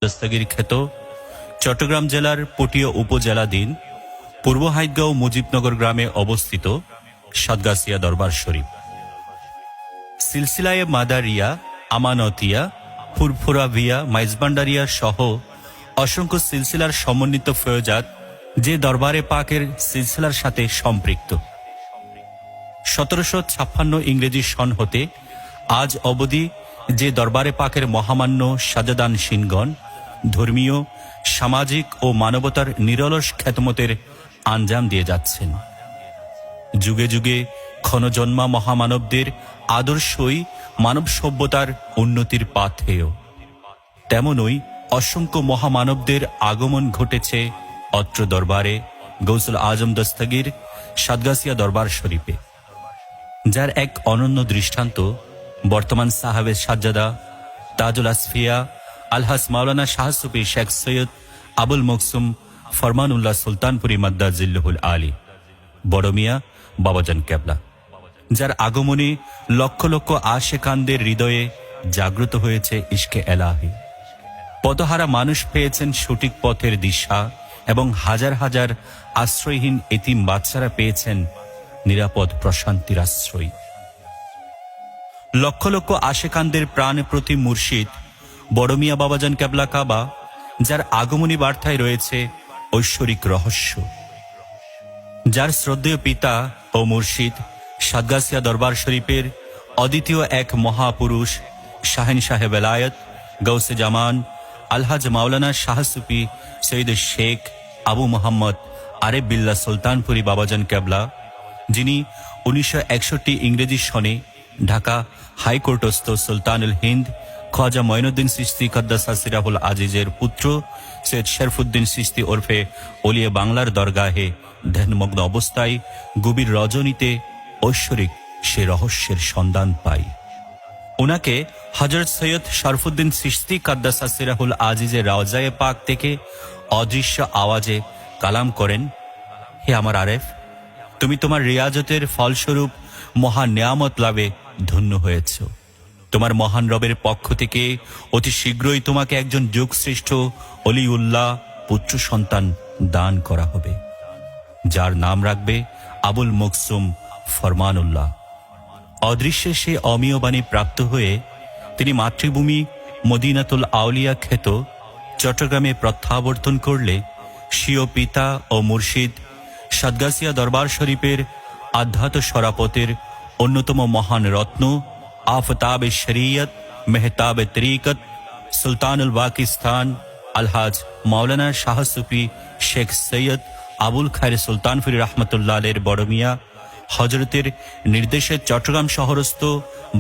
দস্তগীর খ্যাত চট্টগ্রাম জেলার পটিয়া উপজেলাধীন পূর্ব হাইতগাঁও মুজিবনগর গ্রামে অবস্থিত সাতগাছিয়া দরবার শরীফ। সিলসিলায়ে মাদারিয়া, আমানতিয়া, ফুরফুরাভিয়া, মাইজবান্ডারিয়া সহ অসংখ্য সিলসিলার সমন্বিত ফয়জাত যে দরবারে পাকের সিলসিলার সাথে সম্পৃক্ত। 1756 ইংরেজি সন হতে আজ অবধি যে দরবারে পাকের মহামান্য সাজাদান সিনগণ ধর্মীয়, সামাজিক ও মানবতার নিরলস খ্যাতমতের আঞ্জাম দিয়ে যাচ্ছেন। যুগে যুগে ক্ষণজন্মা মহামানবদের আদর্শই মানব সভ্যতার উন্নতির পাথেয়। তেমনই অসংখ্য মহামানবদের আগমন ঘটেছে অত্র দরবারে গৌসুল আজম দস্তগীর সাতগাছিয়া দরবার শরীফে, যার এক অনন্য দৃষ্টান্ত বর্তমান সাহাবে সাজ্জাদা তাজুল আসফিয়া আলহাস মাওলানা শাহ সুফি শেখ সৈয়দ আবুল মকসুম ফরমানুল্লাহ সুলতানপুরি মাদ্দাজিল্লুহুল আলী বড় মিয়া বাবাজান কেবলা, যার আগমনে লক্ষ লক্ষ আশেকানদের হৃদয়ে জাগ্রত হয়েছে ইশকে এলাহি। পথহারা মানুষ পেয়েছেন সঠিক পথের দিশা এবং হাজার হাজার আশ্রয়হীন এতিম বাচ্চারা পেয়েছেন নিরাপদ প্রশান্তির আশ্রয়। লক্ষ লক্ষ আশেকানদের প্রাণ প্রতি মুর্শিদ বড় মিয়া বাবাজান কেবলা কাবা, যার আগমনী বার্তায় রয়েছে ঐশ্বরিক রহস্য, যার শ্রদ্ধেয় পিতা ও মুর্শিদ সাতগাছিয়া দরবার শরীফের অদ্বিতীয় এক মহাপুরুষ শাহেনশাহে বেলায়েত গৌসে জামান আলহাজ মাওলানা শাহ সুফি সৈয়দ শেখ আবু মোহাম্মদ আরেফ বিল্লাহ সুলতানপুরি বাবাজান কেবলা, যিনি 1961 ইংরেজি সনে ঢাকা হাইকোর্টস্থ সুলতানুল হিন্দ খ্বাজা মঈনুদ্দিন চিশতি কদ্দাসা সিরাহুল আজিজের পুত্র সৈয়দ শরফুদ্দিন চিশতি ওরফে ওলিয়ে বাংলার দরগাহে ধ্যানমগ্ন অবস্থায় গভীর রজনীতে ঐশ্বরিক সে রহস্যের সন্ধান পাই। ওনাকে হযরত সৈয়দ শরফুদ্দিন চিশতি কদ্দাসা সিরাহুল আজিজের রওজায়ে পাক থেকে অদৃশ্য আওয়াজে কালাম করেন, হে আমার আরেফ, তুমি তোমার রিয়াজতের ফলস্বরূপ মহান নেয়ামত লাভে ধন্য হয়েছ। তোমার মহান রবের পক্ষ থেকে অতি শীঘ্রই তোমাকে একজন যুগশ্রেষ্ঠ অলিউল্লাহ পুত্র সন্তান দান করা হবে, যার নাম রাখবে আবুল মকসুম ফরমানুল্লাহ। অদৃশ্যে সে অমীয় বাণী প্রাপ্ত হয়ে তিনি মাতৃভূমি মদিনাতুল আউলিয়া খ্যাত চট্টগ্রামে প্রত্যাবর্তন করলে স্বীয় পিতা ও মুর্শিদ সাতগাছিয়া দরবার শরীফের আধ্যাত্ম শরাপতের অন্যতম মহান রত্ন আফতাবে শরিয়ত মেহতাবে তরিকত সুলতানুল পাকিস্তান আলহাজ মাওলানা শাহ সুফি শেখ সৈয়দ আবুল খায়ের সুলতানপুরি রহমতুল্লাহ আলাইহির বড় মিয়া হজরতের নির্দেশে চট্টগ্রাম শহরস্থ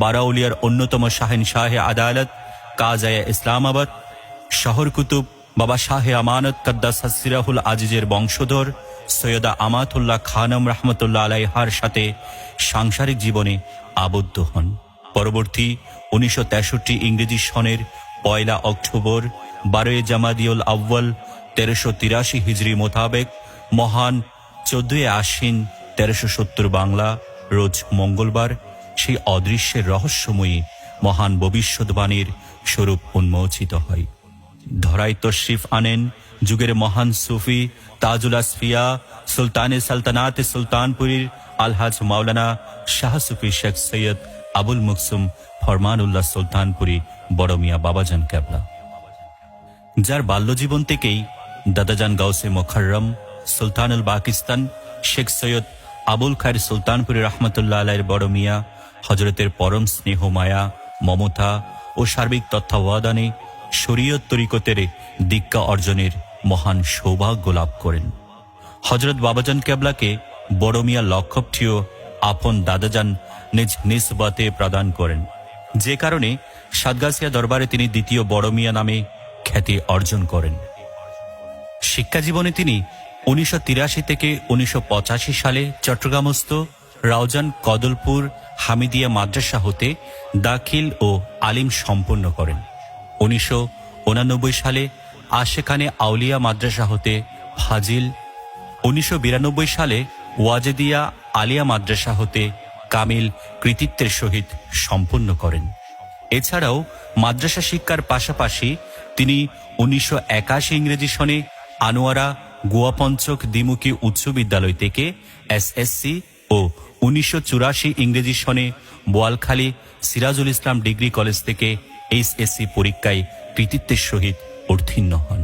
বারাউলিয়ার অন্যতম শাহেনশাহে আদালত কাজায়ে ইসলামাবাদ শহর কুতুব বাবা শাহে আমানত কদ্দাসা সিরাহুল আজিজের বংশধর সৈয়দা আমাতুল্লাহ খানম রহমতুল্লাহ আলাইহার সাথে সাংসারিক জীবনে আবদ্ধ হন। পরবর্তী 1963 ইংরেজি সনের 1 অক্টোবর 12 জামাদিউল আউয়াল 1383 হিজরি মোতাবেক মহান 14 আশ্বিন 1370 বাংলা রোজ মঙ্গলবার সেই অদৃশ্যের রহস্যময়ী মহান ভবিষ্যৎবাণীর স্বরূপ উন্মোচিত হয়। ধরায় তশরিফ আনেন যুগের মহান সুফি তাজুল আসফিয়া সুলতানে সালতানাতে সুলতানপুরীর আলহাজ মাওলানা শাহ সুফি শেখ সৈয়দ আবুল মকসুম ফরমানুল্লাহ সুলতানপুরি বড় মিয়া বাবাজান কেবলা, যার বাল্যজীবন থেকেই দাদাজান গাউসে মোখাররম সুলতানুল পাকিস্তান শেখ সৈয়দ আবুল খায়ের সুলতানপুরি রহমতুল্লাহ আলাইহির বড় মিয়া হজরতের পরম স্নেহ মায়া মমতা ও সার্বিক তত্ত্বাবধানে শরীয়ত তরিকতের দীক্ষা অর্জনের মহান সৌভাগ্য লাভ করেন। হজরত বাবাজান কেবলাকে বড় মিয়া লকবটিও আপন দাদাজান নিজ নিসবতে প্রদান করেন, যে কারণে সাতগাছিয়া দরবারে তিনি দ্বিতীয় বড় মিয়া নামে খ্যাতি অর্জন করেন। শিক্ষা জীবনে তিনি 1983 থেকে 1985 সালে চট্টগ্রামস্থ রাউজান কদলপুর হামিদিয়া মাদ্রাসা হতে দাখিল ও আলিম সম্পন্ন করেন। 1989 সালে আশেখানে আউলিয়া মাদ্রাসা হতে ফাজিল, 1992 সালে ওয়াজেদিয়া আলিয়া মাদ্রাসা হতে কামিল কৃতিত্বের সহিত সম্পন্ন করেন। এছাড়াও মাদ্রাসা শিক্ষার পাশাপাশি তিনি 1981 ইংরেজি সনে আনোয়ারা গোয়াপঞ্চক দ্বিমুখী উচ্চ বিদ্যালয় থেকে এসএসসি ও 1984 ইংরেজি সনে বোয়ালখালী সিরাজুল ইসলাম ডিগ্রি কলেজ থেকে এইচএসসি পরীক্ষায় কৃতিত্বের সহিত উত্তীর্ণ হন।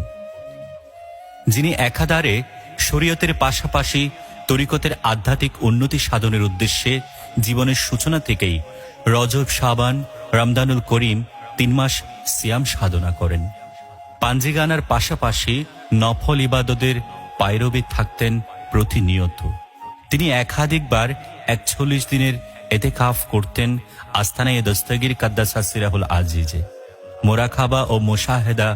যিনি একাধারে শরীয়তের পাশাপাশি তরিকতের আধ্যাত্মিক উন্নতি সাধনের উদ্দেশ্যে জীবনের সূচনা থেকেই রজব, শাবান, রমদানুল করিম 3 মাস সিয়াম সাধনা করেন। পাঞ্জিগানার পাশাপাশি নফল ইবাদতের পায়রবী থাকতেন প্রতিনিয়ত। তিনি একাধিকবার 41 দিনের এতেকাফ করতেন আস্তানায়ে দস্তগীর কাদ্দাসা সিরাহুল আজিজে। মোরাকাবা ও মুশাহেদা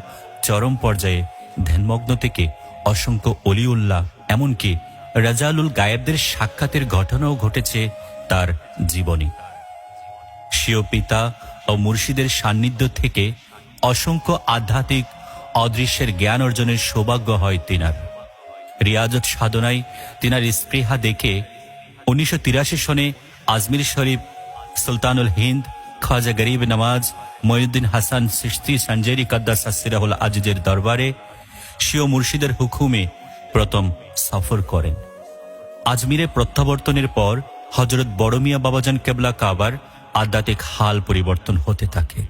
চরম পর্যায়ে ধ্যানমগ্ন থেকে অসংখ্য অলিউল্লাহ এমনকি রাজালুল গায়েবদের সাক্ষাতের ঘটনাও ঘটেছে তার জীবনে। স্বীয় পিতা ও মুর্শিদের সান্নিধ্য থেকে অসংখ্য আধ্যাত্মিক অদৃশ্যের জ্ঞান অর্জনের সৌভাগ্য হয় তিনার। রিয়াজত সাধনায় তিনার স্পৃহা দেখে 1983 সনে আজমির শরীফ সুলতানুল হিন্দ খাজা গরিব নওয়াজ মঈনুদ্দিন হাসান চিশতি সঞ্জেরি কাদ্দাসা সিরাহুল আজিজের দরবারে স্বীয় মুর্শিদের হুকুমে প্রথম সফর করেন। আজমিরে প্রত্যাবর্তনের পর হযরত বড় মিয়া বাবাজান কেবলা কাবার আধ্যাত্মিক হাল পরিবর্তন হতে থাকে।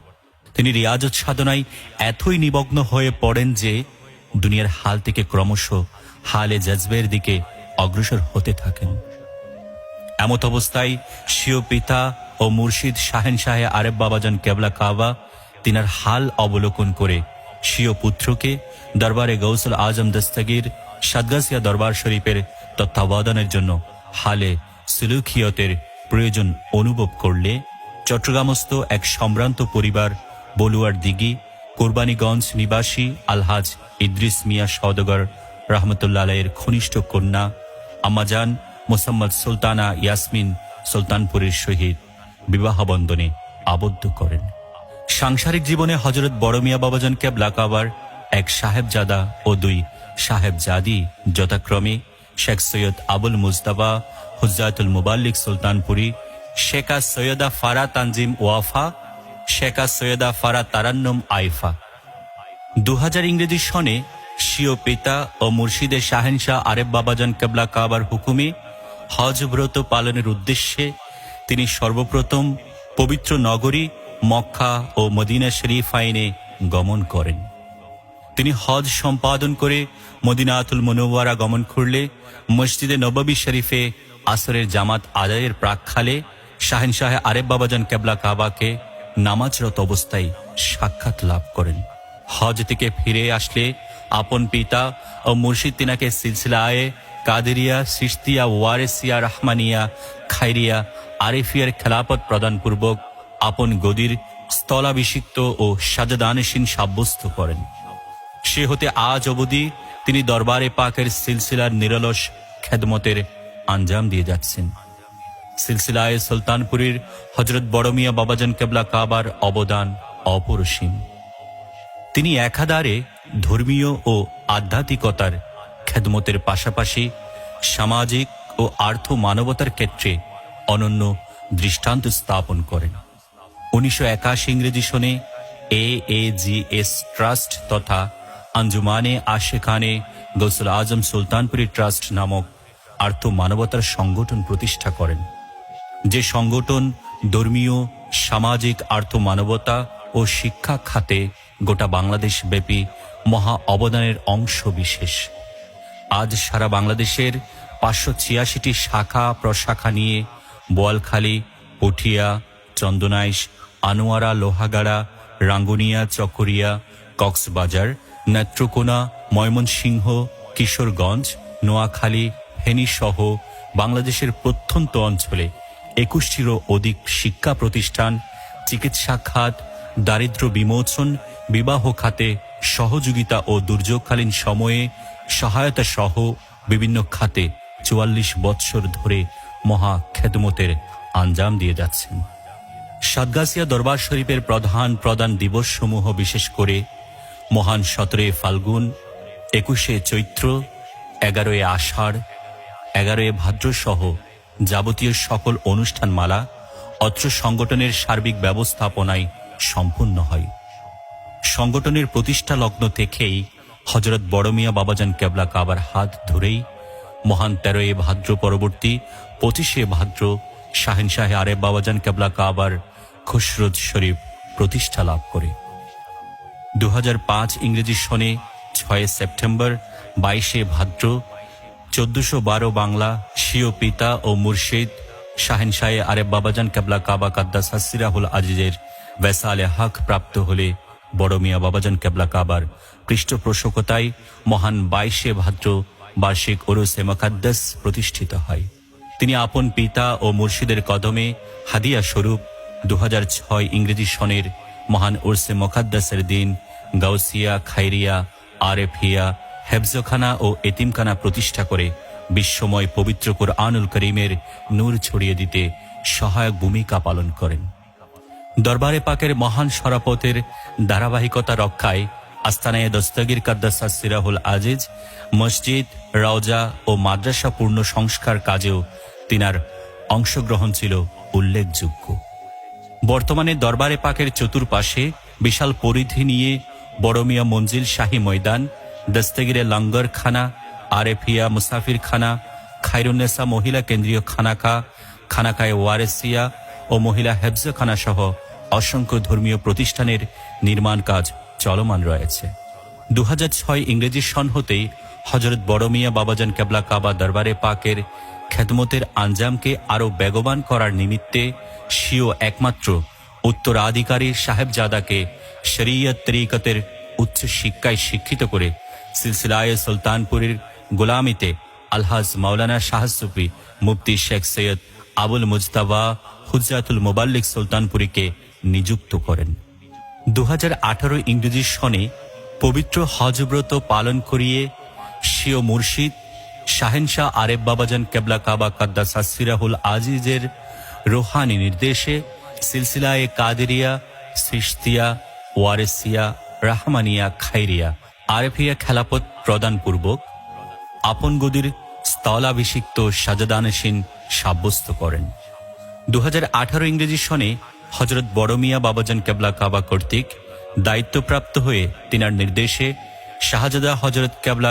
তিনি রিয়াজত সাধনায় এতই নিমগ্ন হয়ে পড়েন যে দুনিয়ার হাল থেকে ক্রমশ হালে জজবের দিকে অগ্রসর হতে থাকেন। এমত অবস্থায় স্বীয় পিতা ও মুর্শিদ শাহেনশাহে আরেফ বাবাজান কেবলা কাবা তিনার হাল অবলোকন করে স্বীয় পুত্রকে দরবারে গৌসুল আজম দস্তগীর সাদগাসিয়া দরবার শরীফের তত্ত্বাবধানের জন্য হালে সুলুখিয়তের প্রয়োজন অনুভব করলে চট্টগ্রামস্থ এক সম্ভ্রান্ত পরিবার বলুয়ার দিঘি কোরবানীগঞ্জ নিবাসী আলহাজ ইদ্রিস মিয়া সওদাগর রহমতুল্লাহ আলাইহির ঘনিষ্ঠ কন্যা আম্মাজান মোসাম্মদ সুলতানা ইয়াসমিন সুলতানপুরের সহিত বিবাহ বন্ধনে আবদ্ধ করেন। সাংসারিক জীবনে হযরত বড় মিয়া বাবাজান কেবলা কাবার এক সাহেবজাদা ও 2 সাহেবজাদি যথাক্রমে শেখ সৈয়দ আবুল মুজতাবা হুজ্জাতুল মুবাল্লিক সুলতানপুরি, শেখা সৈয়দা ফারা তানজিম ওয়াফা, শেখা সৈয়দা ফারা তারান্নুম আইফা। 2000 ইংরেজি সনে স্বীয় পিতা ও মুর্শিদে শাহেনশাহ আরেফ বাবাজান কেবলা কাবার হুকুমে হজ ব্রত পালনের উদ্দেশ্যে তিনি সর্বপ্রথম পবিত্র নগরী মক্কা ও মদিনা শরীফাইনে গমন করেন। তিনি হজ সম্পাদন করে মদিনাতুল মুনাওয়ারা গমন করলে মসজিদে নববী শরীফে আসরের জামাত আদায়ের প্রাক্কালে শাহেনশাহ আরেফ বাবাজান কেবলা কাবাকে নামাজরত অবস্থায় সাক্ষাৎ লাভ করেন। হজ থেকে ফিরে আসলে আপন পিতা ও মুর্শিদ তিনাকে সিলসিলায়ে কাদেরিয়া, চিশতিয়া, ওয়ারেসিয়া, রহমানিয়া, খায়রিয়া, আরিফিয়ার খেলাফত প্রদানপূর্বক আপন গদির স্থলাভিষিক্ত ও সাজাদানশীন সাব্যস্ত করেন। সে হতে আজ অবধি তিনি দরবারে পাকের সিলসিলার নিরলস খেদমতের আঞ্জাম দিয়ে যাচ্ছেন। সিলসিলায়ে সুলতানপুরীর হযরত বড় মিয়া বাবাজান কেবলা কাবার অবদান অপরিসীম। তিনি একাধারে ধর্মীয় ও আধ্যাত্মিকতার খেদমতের পাশাপাশি সামাজিক ও আর্থ মানবতার ক্ষেত্রে অনন্য দৃষ্টান্ত স্থাপন করেন। 1981 ইংরেজি সনে AAGS ট্রাস্ট তথা আঞ্জুমানে আশেখানে গৌসুল আজম সুলতানপুরি ট্রাস্ট নামক আর্থ মানবতার সংগঠন প্রতিষ্ঠা করেন, যে সংগঠন ধর্মীয়, সামাজিক, আর্থ মানবতা ও শিক্ষা খাতে গোটা বাংলাদেশ ব্যাপী মহা অবদানের অংশ বিশেষ। আজ সারা বাংলাদেশের 586টি শাখা প্রশাখা নিয়ে বোয়ালখালী, পুঠিয়া, চন্দনাইশ, আনোয়ারা, লোহাগাড়া, রাঙ্গুনিয়া, চকরিয়া, কক্সবাজার, নেত্রকোনা, ময়মনসিংহ, কিশোরগঞ্জ, নোয়াখালী, ফেনী সহ বাংলাদেশের প্রত্যন্ত অঞ্চলে 21টিরও অধিক শিক্ষা প্রতিষ্ঠান, চিকিৎসা খাত, দারিদ্র্য বিমোচন, বিবাহ খাতে সহযোগিতা ও দুর্যোগকালীন সময়ে সহায়তা সহ বিভিন্ন খাতে 44 বৎসর ধরে মহা খেদমতের আঞ্জাম দিয়ে যাচ্ছেন। সাদগাসিয়া দরবার শরীফের প্রধান দিবস সমূহ বিশেষ করে মহান 17 ফাল্গুন, 21 চৈত্র, 11 আষাঢ়, 11 ভাদ্র সহ যাবতীয় সকল অনুষ্ঠানমালা অত্র সংগঠনের সার্বিক ব্যবস্থাপনায় সম্পূর্ণ হয়। সংগঠনের প্রতিষ্ঠা লগ্ন থেকেই হজরত বড় মিয়া বাবাজান কেবলা কাবার হাত ধরেই মহান 13 ভাদ্র পরবর্তী 25 ভাদ্র শাহেনশাহে আরেফ বাবাজান কেবলা কাবার খুশরত শরীফ প্রতিষ্ঠা লাভ করে। 2005 ইংরেজি সনে 6 সেপ্টেম্বর 22 ভাদ্র 1412 বাংলা স্বীয় পিতা ও মুর্শিদ শাহেনশাহে আরেফ বাবাজান কেবলা কাবা কাদ্দাস সিরাহুল আজিজের ওয়াসালে হক প্রাপ্ত হলে বড় মিয়া বাবাজান কেবলা কাবার পৃষ্ঠপোষকতায় মহান 22 ভাদ্র বার্ষিক ওরসে মুকাদ্দাস প্রতিষ্ঠিত হয়। তিনি আপন পিতা ও মুর্শিদের কদমে হাদিয়া স্বরূপ 2006 ইংরেজি সনের মহান ওরসে মুকাদ্দাসের দিন গাউসিয়া, খায়রিয়া, আরেফিয়া, হেফজখানা ও এতিমখানা প্রতিষ্ঠা করে বিশ্বময় পবিত্র কুরআনুল করিমের নূর ছড়িয়ে দিতে সহায়ক ভূমিকা পালন করেন। দরবারে পাকের মহান শরাফতের ধারাবাহিকতা রক্ষায় আস্তানায়ে দস্তগীর কাদ্দাস সিরাহুল আজিজ মসজিদ, রওজা ও মাদ্রাসা পূর্ণ সংস্কার কাজেও তিনার অংশগ্রহণ ছিল উল্লেখযোগ্য। বর্তমানে দরবারে পাকের চতুর্পাশে বিশাল পরিধি নিয়ে বড় মিয়া মঞ্জিল শাহী ময়দান, দস্তগীরে লঙ্গর খানা, আরেফিয়া মুসাফির খানা, খায়রুন্নেসা মহিলা কেন্দ্রীয় খানাকা, খানাকায়ে ওয়ারেসিয়া ও মহিলা হেফজখানা সহ অসংখ্য ধর্মীয় প্রতিষ্ঠানের নির্মাণ কাজ চলমান রয়েছে। 2006 ইংরেজি সন হতেই হজরত বড় মিয়া বাবাজান কেবলা কাবা দরবারে পাকের খেদমতের আঞ্জামকে আরও বেগবান করার নিমিত্তে স্বীয় একমাত্র উত্তরাধিকারী সাহেবজাদাকে শরীয়ত তরিকতের উচ্চ শিক্ষায় শিক্ষিত করে সিলসিলায়ে সুলতানপুরের গোলামিতে আলহাজ মাওলানা শাহ সুফি মুফতি শেখ সৈয়দ আবুল মুজতাবা হুজ্জাতুল মুবাল্লিক সুলতানপুরীকে নিযুক্ত করেন। 2018 ইংরেজি সনে পবিত্র হজব্রত পালন করিয়ে স্বীয় মুর্শিদ শাহেনশাহ আরেফ বাবাজান কেবলা কাবা কাদ্দাস সিরাহুল আজিজের রোহানি নির্দেশে সিলসিলায়ে কাদেরিয়া, সিস্তিয়া, ওয়ারেসিয়া, রাহমানিয়া, খায়রিয়া, আরেফিয়া খেলাপথ প্রদানপূর্বক আপন গদির স্থলাভিষিক্ত সাজাদানসীন সাব্যস্ত করেন। 2018 ইংরেজি সনে হজরত বড় মিয়া বাবাজান কেবলা কাবা কর্তৃক দায়িত্বপ্রাপ্ত হয়ে তিনার নির্দেশে শাহজাদা হজরত কেবলার